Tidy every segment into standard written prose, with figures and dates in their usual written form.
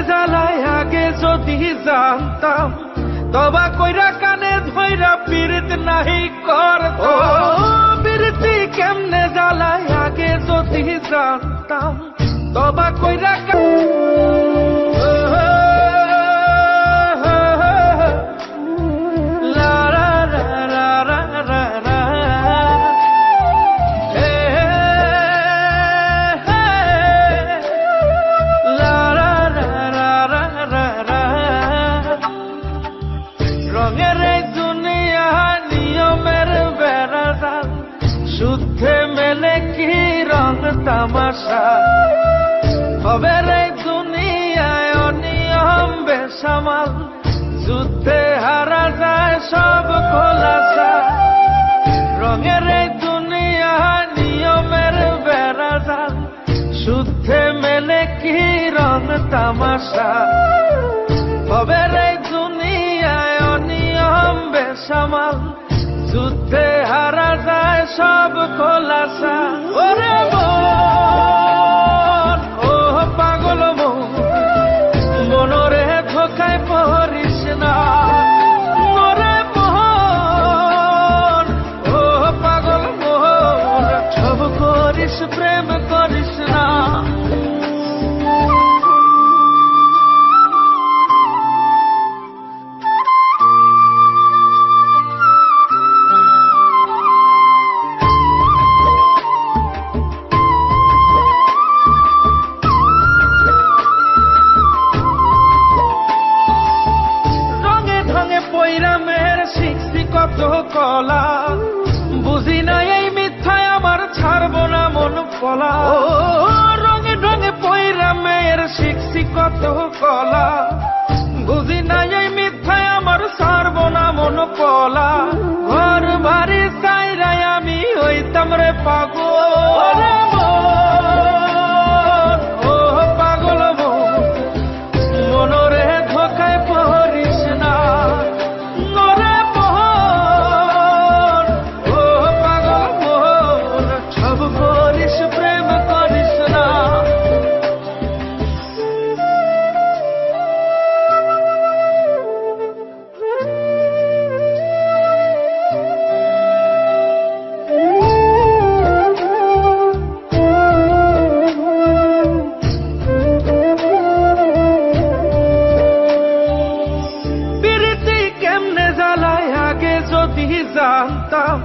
জ্বালায় আগে যদি জানতাম, তবা কইরা কানে ধইরা পীড়িত নাহি করতাম। পীড়িতি কেমনে জ্বালায় আগে যদি জানতাম, তবা কইরা রঙের দুনিয়া নিয়মের বেড়াজাল, শুদ্ধে মেলে কি রং তামাশা। হবে রে দুনিয়ায় অনিয়ম বেসামাল, যুদ্ধে হারা যায় সব খোলাসা। রঙের দুনিয়া নিয়মের বেড়াজাল, শুদ্ধে মেলে কি রং তামাশা। হবে রে দুনিয়ায় অনিয়ম বেসামাল, যুদ্ধে হারা যায় সব খোলাসা। ওরে মন, ও পাগল মন, মনরে ধোকায় পড়িস না। ওরে মন, ও পাগল মন, সব করিস প্রেম করিস না। পৈরামের শিখছি কত কলা, বুঝি না এই মিথ্যায় আমার ছাড়ব না মন কলা। রঙে ঢঙে পৈরামের শিখছি কত কলা, বুঝি না এই মিথ্যায় আমার ছাড়ব না মন কলা। ঘর বাড়ি চাইরাই আমি হইতাম রে পাগল। ও পাগল মন, মনরে ধোকায় পড়িস না। যদি জানতাম,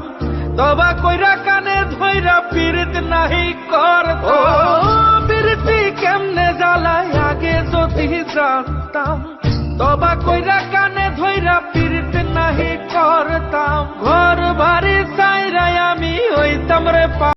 তবা কইরা কানে ধইরা পীড়িত নাহি করতাম। পীড়িতি কেমনে জ্বালায় আগে যদি জানতাম, তবা কইরা কানে ধইরা